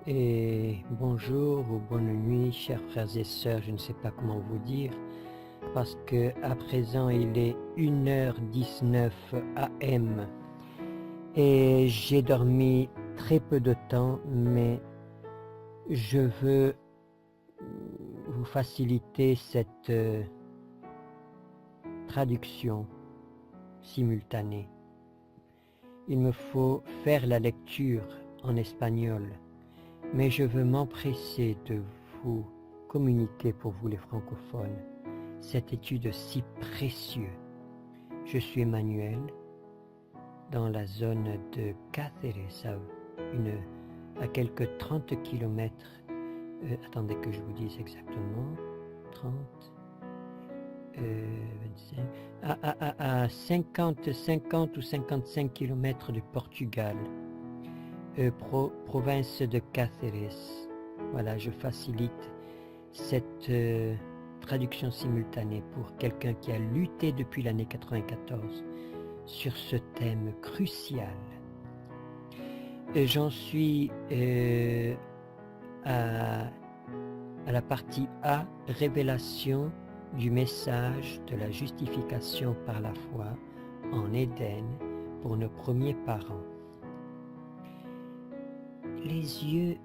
Et bonjour ou bonne nuit, chers frères et sœurs, je ne sais pas comment vous dire, parce que à présent il est 1h19 AM et j'ai dormi très peu de temps, mais je veux vous faciliter cette traduction simultanée. Il me faut faire la lecture en espagnol, mais je veux m'empresser de vous communiquer pour vous les francophones cette étude si précieuse. Je suis Emmanuel, dans la zone de Cáceres, à quelques 30 km. Attendez que je vous dise exactement. 30, 25, à 50 ou 55 km du Portugal, province de Cáceres. Voilà, je facilite cette traduction simultanée pour quelqu'un qui a lutté depuis l'année 94 sur ce thème crucial. J'en suis à la partie A, révélation du message de la justification par la foi en Éden pour nos premiers parents. Les yeux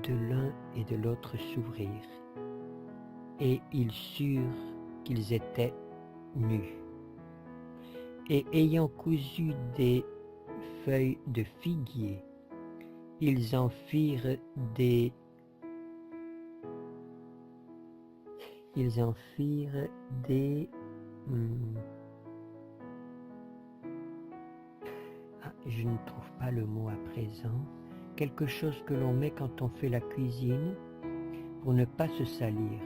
de l'un et de l'autre s'ouvrirent, et ils surent qu'ils étaient nus. Et ayant cousu des feuilles de figuier, ils en firent des je ne trouve pas le mot à présent, quelque chose que l'on met quand on fait la cuisine pour ne pas se salir,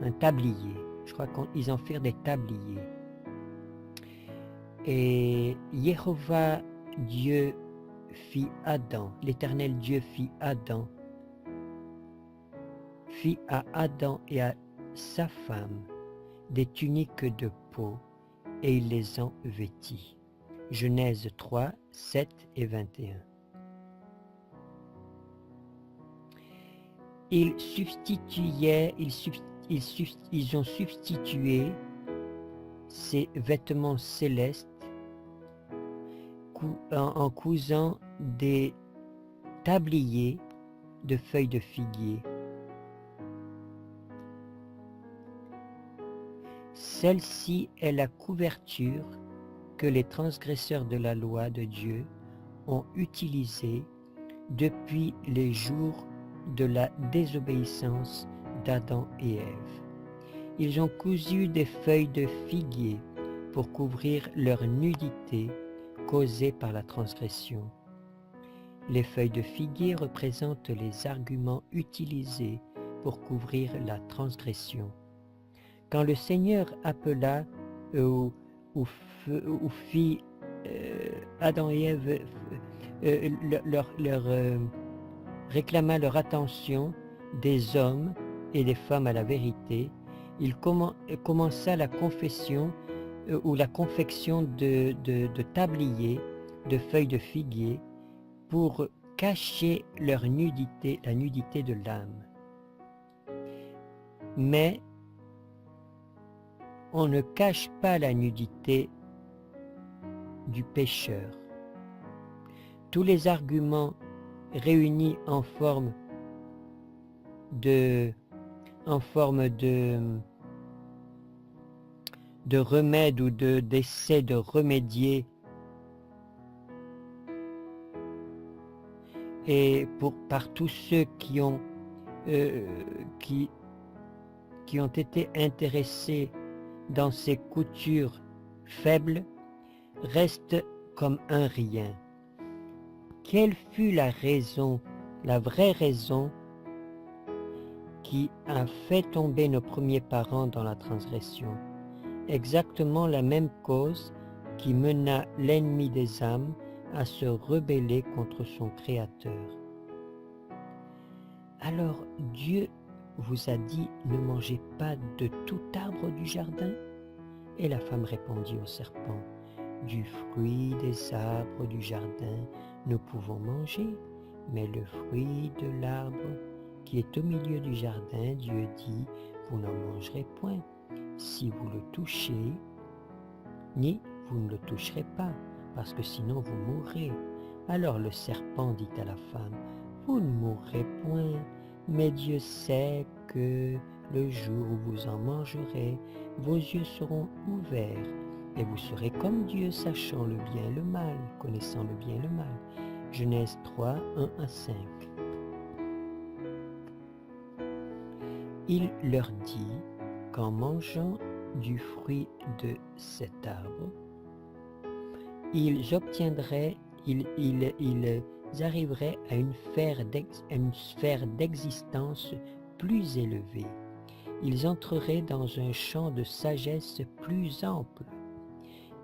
un tablier. Je crois qu'ils en firent des tabliers. Et Jéhovah Dieu fit Adam, l'Éternel Dieu fit à Adam et à sa femme des tuniques de peau, et il les en vêtit. Genèse 3, 7 et 21. Ils ont substitué ces vêtements célestes en cousant des tabliers de feuilles de figuier. Celle-ci est la couverture que les transgresseurs de la loi de Dieu ont utilisée depuis les jours de la désobéissance d'Adam et Ève. Ils ont cousu des feuilles de figuier pour couvrir leur nudité causée par la transgression. Les feuilles de figuier représentent les arguments utilisés pour couvrir la transgression. Quand le Seigneur appela ou fit Adam et Ève, réclama leur attention des hommes et des femmes à la vérité, il commença la confession ou la confection de tabliers, de feuilles de figuier, pour cacher leur nudité, la nudité de l'âme. Mais on ne cache pas la nudité du pécheur. Tous les arguments réunis en forme de remède ou d'essai de remédier et par tous ceux qui ont été intéressés dans ces coutures faibles, restent comme un rien. Quelle fut la raison, la vraie raison qui a fait tomber nos premiers parents dans la transgression? Exactement la même cause qui mena l'ennemi des âmes à se rebeller contre son Créateur. Alors Dieu vous a dit, ne mangez pas de tout arbre du jardin? Et la femme répondit au serpent, du fruit des arbres du jardin nous pouvons manger, Mais le fruit de l'arbre qui est au milieu du jardin, Dieu dit, vous n'en mangerez point. Si vous le touchez, ni vous ne le toucherez pas, parce que sinon vous mourrez. Alors le serpent dit à la femme, vous ne mourrez point, mais Dieu sait que le jour où vous en mangerez, vos yeux seront ouverts, et vous serez comme Dieu, sachant le bien et le mal, connaissant le bien et le mal. Genèse 3, 1 à 5. Il leur dit qu'en mangeant du fruit de cet arbre, ils obtiendraient, ils arriveraient à une sphère d'existence plus élevée. Ils entreraient dans un champ de sagesse plus ample.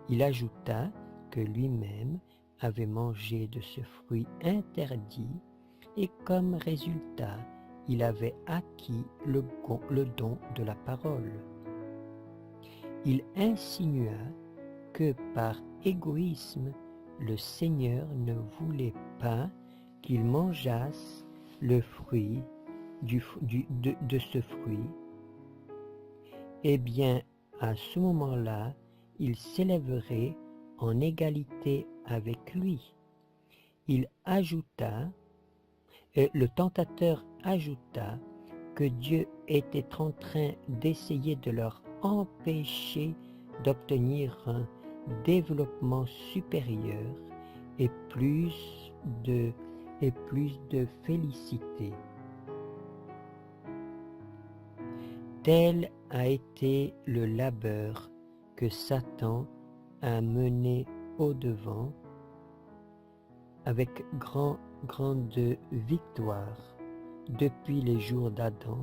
Il ajouta que lui-même avait mangé de ce fruit interdit et comme résultat, il avait acquis le don de la parole. Il insinua que par égoïsme, le Seigneur ne voulait pas qu'ils mangeassent le fruit de ce fruit. Eh bien, à ce moment-là, il s'élèverait en égalité avec lui. Il ajouta, le tentateur ajouta que Dieu était en train d'essayer de leur empêcher d'obtenir un développement supérieur et plus de félicité. Tel a été le labeur que Satan a mené au-devant avec grande victoire depuis les jours d'Adam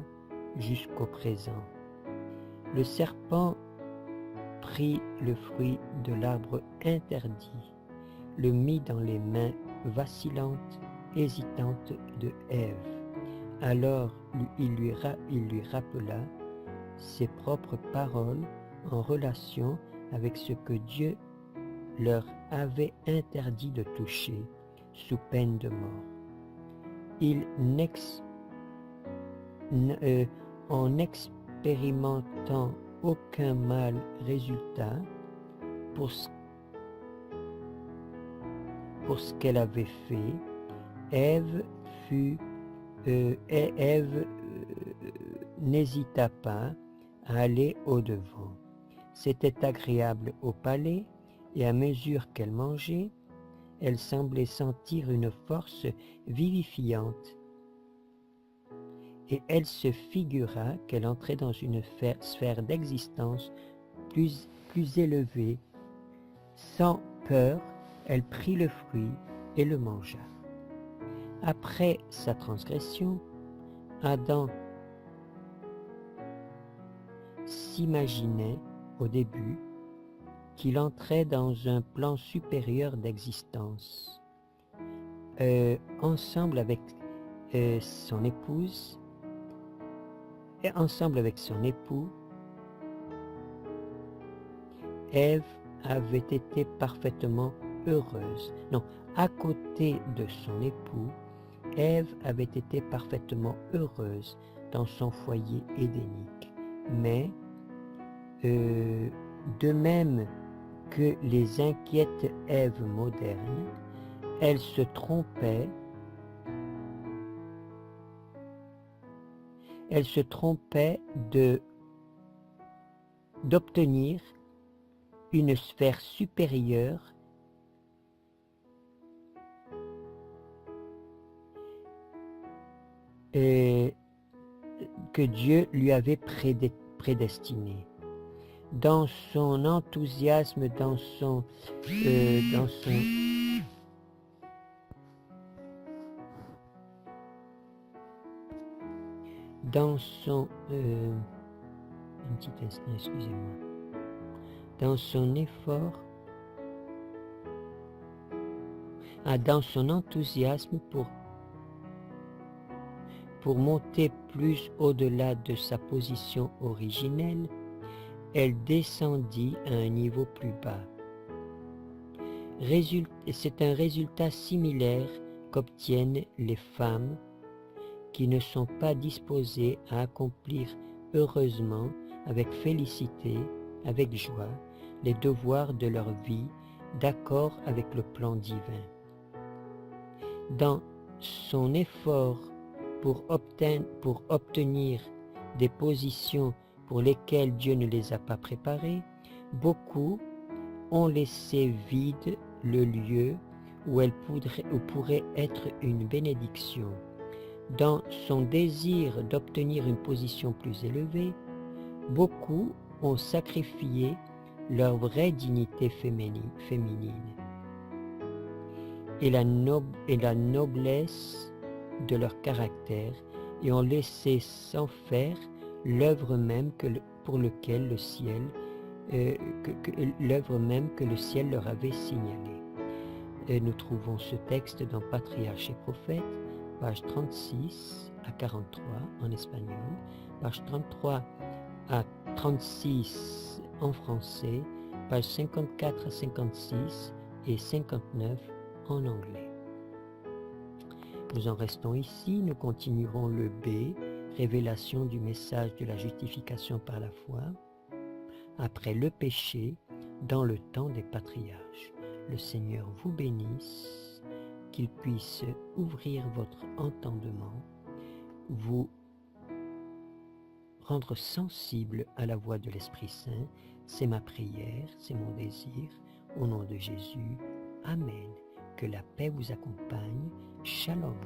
jusqu'au présent. Le serpent prit le fruit de l'arbre interdit, le mit dans les mains vacillantes, hésitantes de Ève. Alors il lui rappela ses propres paroles en relation avec ce que Dieu leur avait interdit de toucher, sous peine de mort. En expérimentant aucun mal résultat pour ce qu'elle avait fait, Ève n'hésita pas à aller au-devant. C'était agréable au palais, et à mesure qu'elle mangeait, elle semblait sentir une force vivifiante. Et elle se figura qu'elle entrait dans une sphère d'existence plus élevée. Sans peur, elle prit le fruit et le mangea. Après sa transgression, Adam s'imaginait au début qu'il entrait dans un plan supérieur d'existence, ensemble avec son épouse, et ensemble avec son époux. Ève avait été parfaitement heureuse. Non, à côté de son époux, Ève avait été parfaitement heureuse dans son foyer édénique. Mais, de même que les inquiètes Èves modernes, elle se trompait d'obtenir une sphère supérieure que Dieu lui avait prédestinée. Dans son enthousiasme, dans son un petit instant, excusez-moi. Dans son effort, dans son enthousiasme pour monter plus au-delà de sa position originelle, elle descendit à un niveau plus bas. C'est un résultat similaire qu'obtiennent les femmes qui ne sont pas disposées à accomplir heureusement, avec félicité, avec joie, les devoirs de leur vie, d'accord avec le plan divin. Dans son effort pour obtenir des positions pour lesquelles Dieu ne les a pas préparées, beaucoup ont laissé vide le lieu où pourrait être une bénédiction. Dans son désir d'obtenir une position plus élevée, beaucoup ont sacrifié leur vraie dignité féminine et la noblesse de leur caractère et ont laissé sans faire l'œuvre même pour laquelle le ciel l'œuvre même que le ciel leur avait signalée. Et nous trouvons ce texte dans Patriarches et Prophètes, page 36 à 43 en espagnol, page 33 à 36 en français, page 54 à 56 et 59 en anglais. Nous en restons ici, nous continuerons le B, révélation du message de la justification par la foi, après le péché, dans le temps des patriarches. Le Seigneur vous bénisse, qu'il puisse ouvrir votre entendement, vous rendre sensible à la voix de l'Esprit Saint. C'est ma prière, c'est mon désir. Au nom de Jésus, Amen. Que la paix vous accompagne. Shalom.